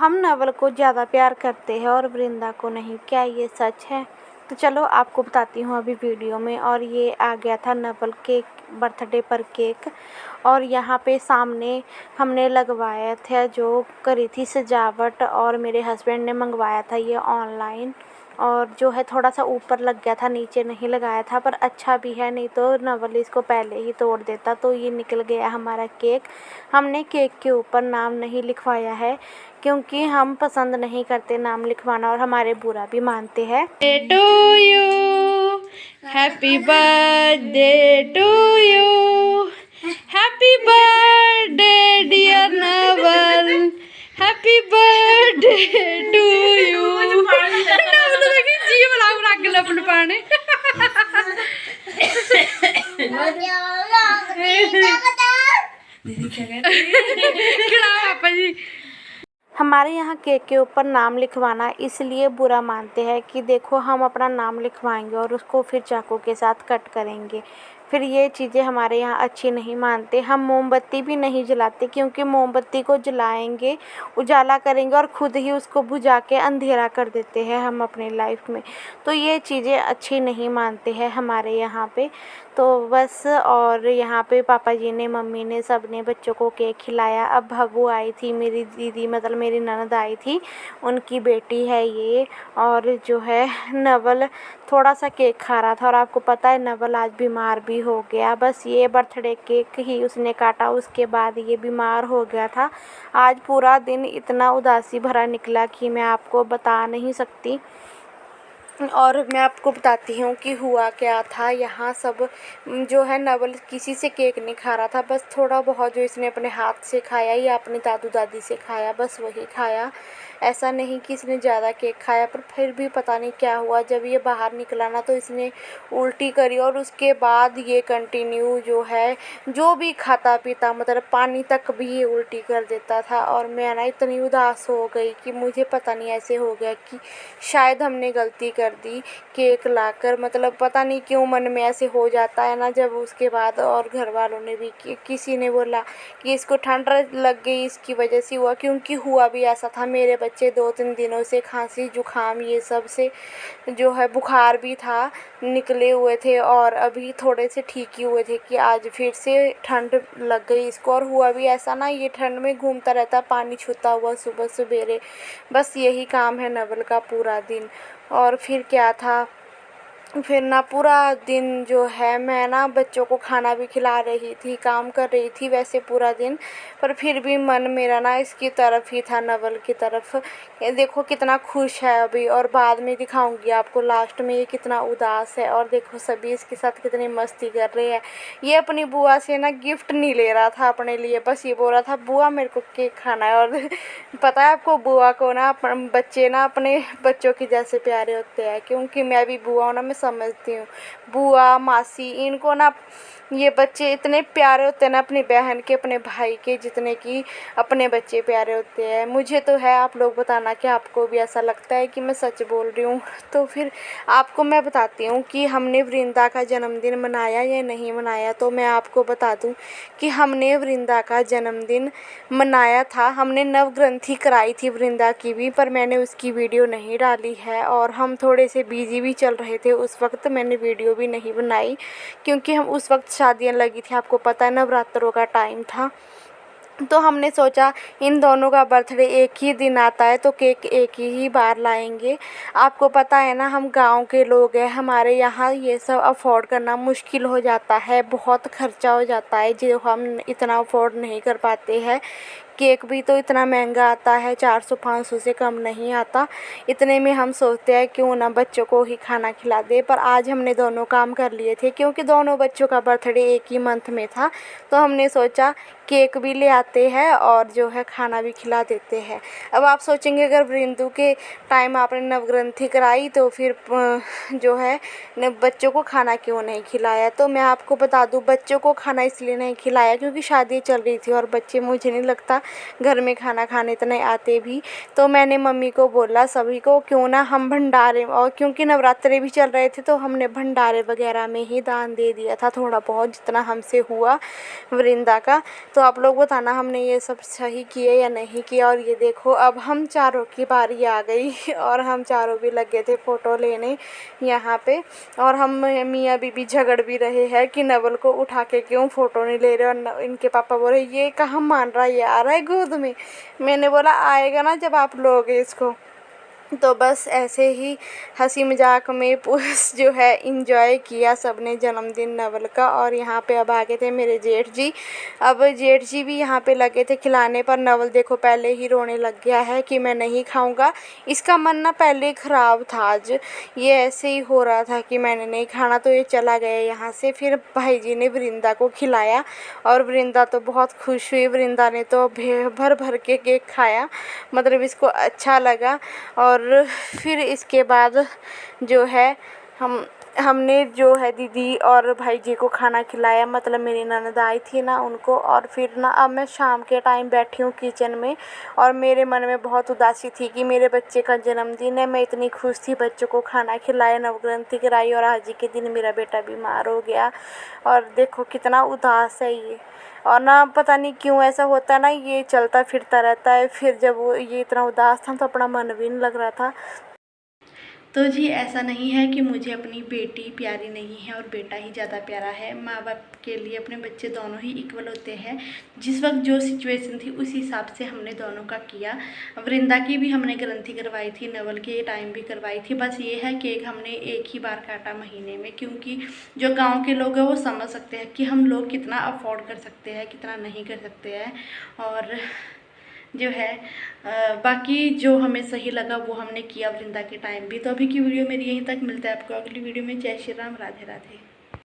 हम नवल को ज़्यादा प्यार करते हैं और वृंदा को नहीं, क्या ये सच है? तो चलो आपको बताती हूँ अभी वीडियो में। और ये आ गया था नवल के बर्थडे पर केक, और यहाँ पे सामने हमने लगवाया था, जो करी थी सजावट, और मेरे हस्बैंड ने मंगवाया था ये ऑनलाइन। और जो है थोड़ा सा ऊपर लग गया था, नीचे नहीं लगाया था, पर अच्छा भी है, नहीं तो नवल इसको पहले ही तोड़ देता। तो ये निकल गया हमारा केक। हमने केक के ऊपर नाम नहीं लिखवाया है, क्योंकि हम पसंद नहीं करते नाम लिखवाना, और हमारे बुरा भी मानते हैं। To you, happy birthday to you, happy birthday dear Naval, happy birthday to you. Naval देखी जी बनाऊ रख ले अपन पाने। खिलाओ पापा जी। हमारे यहाँ केक के ऊपर नाम लिखवाना इसलिए बुरा मानते हैं कि देखो, हम अपना नाम लिखवाएंगे और उसको फिर चाकू के साथ कट करेंगे, फिर ये चीज़ें हमारे यहाँ अच्छी नहीं मानते। हम मोमबत्ती भी नहीं जलाते, क्योंकि मोमबत्ती को जलाएंगे, उजाला करेंगे और ख़ुद ही उसको बुझा के अंधेरा कर देते हैं हम अपनी लाइफ में। तो ये चीज़ें अच्छी नहीं मानते हैं हमारे यहाँ पे। तो बस, और यहाँ पे पापा जी ने, मम्मी ने, सब ने बच्चों को केक खिलाया। अब भव्वू आई थी, मेरी दीदी मतलब मेरी ननद आई थी, उनकी बेटी है ये। और जो है नवल थोड़ा सा केक खा रहा था, और आपको पता है नवल आज बीमार भी हो गया। बस ये बर्थडे केक ही उसने काटा, उसके बाद ये बीमार हो गया था। आज पूरा दिन इतना उदासी भरा निकला कि मैं आपको बता नहीं सकती। और मैं आपको बताती हूँ कि हुआ क्या था। यहाँ सब जो है, नवल किसी से केक नहीं खा रहा था, बस थोड़ा बहुत जो इसने अपने हाथ से खाया या अपने दादू दादी से खाया, बस वही खाया। ऐसा नहीं कि इसने ज़्यादा केक खाया, पर फिर भी पता नहीं क्या हुआ, जब ये बाहर निकला ना तो इसने उल्टी करी, और उसके बाद ये कंटिन्यू जो है, जो भी खाता पीता, मतलब पानी तक भी ये उल्टी कर देता था। और मैं ना इतनी उदास हो गई कि मुझे पता नहीं ऐसे हो गया कि शायद हमने गलती कर दी केक लाकर, मतलब पता नहीं क्यों मन में ऐसे हो जाता है ना। जब उसके बाद और घर वालों ने भी, किसी ने बोला कि इसको ठंड लग गई, इसकी वजह से हुआ, क्योंकि हुआ भी ऐसा था। मेरे बच्चे 2-3 दिनों से खांसी जुकाम ये सब से जो है, बुखार भी था, निकले हुए थे, और अभी थोड़े से ठीक ही हुए थे कि आज फिर से ठंड लग गई इसको। और हुआ भी ऐसा ना, ये ठंड में घूमता रहता, पानी छूता हुआ सुबह सवेरे, बस यही काम है नवल का पूरा दिन। और फिर क्या था, फिर ना पूरा दिन जो है, मैं ना बच्चों को खाना भी खिला रही थी, काम कर रही थी वैसे पूरा दिन, पर फिर भी मन मेरा ना इसकी तरफ ही था, नवल की तरफ। ये देखो कितना खुश है अभी, और बाद में दिखाऊंगी आपको लास्ट में ये कितना उदास है। और देखो सभी इसके साथ कितनी मस्ती कर रहे हैं। ये अपनी बुआ से ना गिफ्ट नहीं ले रहा था अपने लिए, बस ये बोल रहा था बुआ मेरे को केक खाना है। और पता है आपको, बुआ को ना बच्चे ना अपने बच्चों के जैसे प्यारे होते हैं, क्योंकि मैं भी बुआ हूँ ना, मैं समझती हूँ। बुआ मासी, इनको ना ये बच्चे इतने प्यारे होते हैं ना, अपनी बहन के, अपने भाई के जितने कि अपने बच्चे प्यारे होते हैं। मुझे तो है, आप लोग बताना कि आपको भी ऐसा लगता है कि मैं सच बोल रही हूँ। तो फिर आपको मैं बताती हूँ कि हमने वृंदा का जन्मदिन मनाया या नहीं मनाया। तो मैं आपको बता दूँ कि हमने वृंदा का जन्मदिन मनाया था। हमने नवग्रंथि कराई थी वृंदा की भी, पर मैंने उसकी वीडियो नहीं डाली है, और हम थोड़े से बिजी भी चल रहे थे उस वक्त, मैंने वीडियो भी नहीं बनाई, क्योंकि हम उस वक्त शादियां लगी थी, आपको पता है नवरात्रों का टाइम था। तो हमने सोचा इन दोनों का बर्थडे एक ही दिन आता है, तो केक एक ही बार लाएंगे। आपको पता है ना, हम गांव के लोग हैं, हमारे यहाँ ये सब अफोर्ड करना मुश्किल हो जाता है, बहुत खर्चा हो जाता है, जो हम इतना अफोर्ड नहीं कर पाते हैं। केक भी तो इतना महंगा आता है, 400-500 से कम नहीं आता। इतने में हम सोचते हैं क्यों ना बच्चों को ही खाना खिला दे। पर आज हमने दोनों काम कर लिए थे, क्योंकि दोनों बच्चों का बर्थडे एक ही मंथ में था। तो हमने सोचा केक भी ले आते हैं और जो है खाना भी खिला देते हैं। अब आप सोचेंगे अगर वृंदु के टाइम आपने नवग्रंथि कराई तो फिर जो है बच्चों को खाना क्यों नहीं खिलाया। तो मैं आपको बता दूं, बच्चों को खाना इसलिए नहीं खिलाया क्योंकि शादी चल रही थी और बच्चे, मुझे नहीं लगता घर में खाना खाने इतने आते भी। तो मैंने मम्मी को बोला सभी को क्यों ना हम भंडारे, और क्योंकि नवरात्रे भी चल रहे थे तो हमने भंडारे वगैरह में ही दान दे दिया था थोड़ा बहुत जितना हमसे हुआ वृंदा का। तो आप लोग बताना हमने ये सब सही किए या नहीं किया। और ये देखो अब हम चारों की बारी आ गई और हम चारों भी लगे थे फ़ोटो लेने यहाँ पे। और हम मियाँ बीबी झगड़ भी रहे हैं कि नवल को उठा के क्यों फ़ोटो नहीं ले रहे। और इनके पापा बोले ये कहाँ मान रहा है, ये आ रहा है गोद में। मैंने बोला आएगा ना जब आप लोगे इसको। तो बस ऐसे ही हंसी मजाक में जो है इंजॉय किया सबने जन्मदिन नवल का। और यहाँ पे अब आ गए थे मेरे जेठ जी। अब जेठ जी भी यहाँ पे लगे थे खिलाने, पर नवल देखो पहले ही रोने लग गया है कि मैं नहीं खाऊंगा। इसका मन ना पहले ख़राब था, आज ये ऐसे ही हो रहा था कि मैंने नहीं खाना, तो ये चला गया यहाँ से। फिर भाई जी ने वृंदा को खिलाया और वृंदा तो बहुत खुश हुई। वृंदा ने तो भर भर के केक खाया, मतलब इसको अच्छा लगा। और फिर इसके बाद जो है हमने जो है दीदी और भाई जी को खाना खिलाया, मतलब मेरी ननद आई थी ना उनको। और फिर ना अब मैं शाम के टाइम बैठी हूँ किचन में और मेरे मन में बहुत उदासी थी कि मेरे बच्चे का जन्मदिन है। मैं इतनी खुश थी, बच्चों को खाना खिलाया, नवग्रंथि कराई, और आज ही के दिन मेरा बेटा बीमार हो गया। और देखो कितना उदास है ये। और ना पता नहीं क्यों ऐसा होता है ना, ये चलता फिरता रहता है। फिर जब वो ये इतना उदास था तो अपना मन भी नहीं लग रहा था। तो जी ऐसा नहीं है कि मुझे अपनी बेटी प्यारी नहीं है और बेटा ही ज़्यादा प्यारा है। माँ बाप के लिए अपने बच्चे दोनों ही इक्वल होते हैं। जिस वक्त जो सिचुएशन थी उस हिसाब से हमने दोनों का किया। वृंदा की भी हमने ग्रंथि करवाई थी, नवल के टाइम भी करवाई थी। बस ये है केक हमने एक ही बार काटा महीने में, क्योंकि जो गाँव के लोग हैं वो समझ सकते हैं कि हम लोग कितना अफोर्ड कर सकते हैं, कितना नहीं कर सकते हैं। और जो है बाकी जो हमें सही लगा वो हमने किया वृंदा के टाइम भी। तो अभी की वीडियो मेरी यहीं तक, मिलता है आपको अगली वीडियो में। जय श्री राम, राधे राधे।